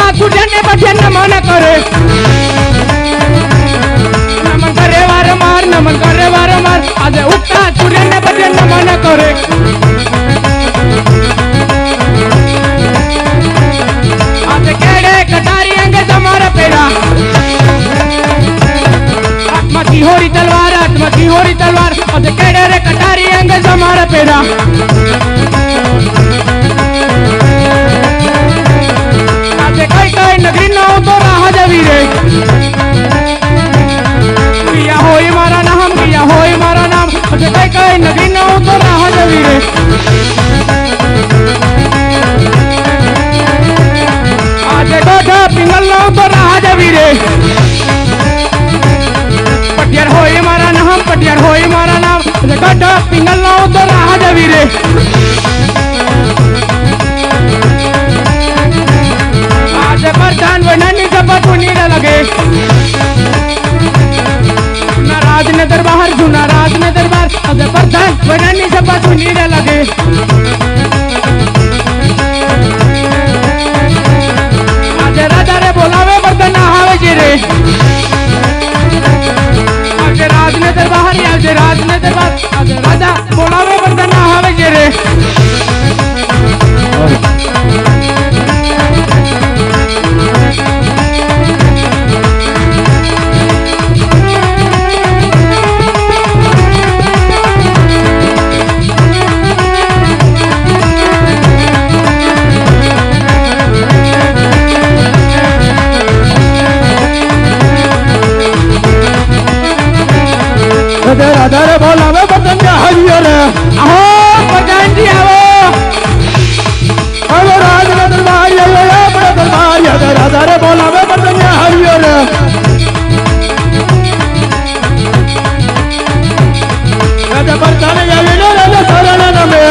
ઉગતા સૂર્યને બધે નમન કરે, નમન કરે વારંવાર, નમન કરે વારંવાર, આજે ઉગતા સૂર્યને બધે નમન કરે. આજે કેડે કટારી અંગે તમારા પેરા, હાથમાંથી હોરી તલવાર, હાથમાંથી હોરી તલવાર, આજે કેડે રે કટારી અંગે તમારા પેરા. આજે કઈ કઈ નગરી નો તો રાહ જવી રે, ગયા હોય મારા નામ, ગયા હોય મારા નામ, આજે કઈ કઈ નગરી નો તો રાહ જવી રે. આજે ગોઠા પિંગલ નો તો રાહ જવી રે, પટિયાર હોય મારા નામ, પટિયાર હોય મારા નામ, આજે ગોઠા પિંગલ નો તો રાહ જવી રે. આજે પ્રધાન વનાની સભા સુનીને લગે, જૂના રાજને દરબાર, જૂના રાજને દરબાર, આજે પ્રધાન વનાની સભા સુનીને લગે. આજે રાજા રે બોલાવે બધા ના આવે છે રે, આજે રાજને દરબાર, આજે રાજને દરબાર, આજે રાજા બોલાવે બધા ના આવે છે રે. રાધા રે બોલાવે બધા હરિયો રે, આવો પ્રધાનજી આવો, હવે રાજ ને દરબાર આપણે દરબાર, રાધા રે બોલાવે બધા હરિયો રે. રાજા પરતાને આવીને રાજા શરણ નમે,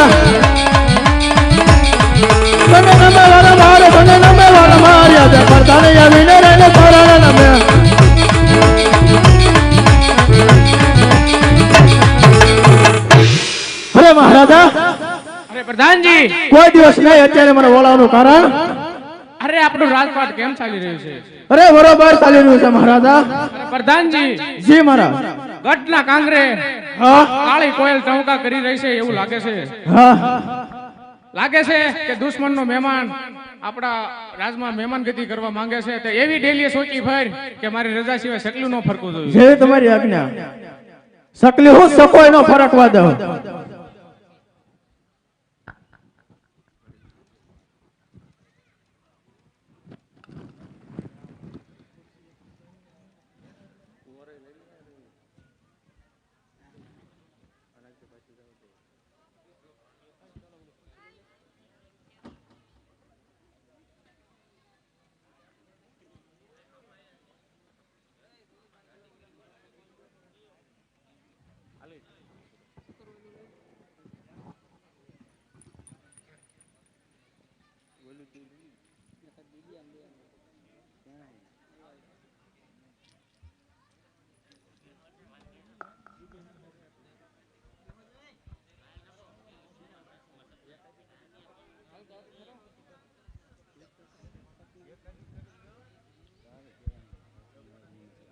તને નમે વાળા માર, તને નમે વાળા માર, રાજા પરતાને આવીને રાજા શરણ નમે. અરે મહારાજા, અરે પ્રધાનજી, કોઈ દિવસ નહીં અત્યારે મને બોલાવવાનું કારણ? અરે આપણું રાજપાટ કેમ ચાલી રહ્યું છે? અરે બરોબર ચાલી રહ્યું છે મહારાજા. અરે પ્રધાનજી, જી મહારાજ. ગઢના કાંગરે હા કાળી કોયલ ટંકા કરી રહી છે એવું લાગે છે. હા લાગે છે કે દુશ્મનનો મહેમાન આપણા રાજમાં મહેમાનગતિ કરવા માંગે છે, તો એવી ડેલીએ સોચી ફર કે મારી રજા સિવાય સકલું ન ફરકવું જોઈએ. જેવી તમારી આજ્ઞા. સકલી હું સકોય નો ફરકવા દઉં.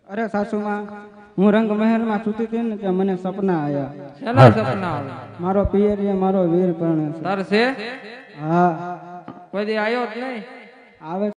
અરે સાસુમાં, હું રંગ મહેલ માં સૂતી હતી ને ત્યાં મને સપના આયા. શેના સપના આવે? મારો પિયરિયા મારો વીર પરણે છે. તાર છે? હા. કોઈ દી આયો જ નહીં? આવે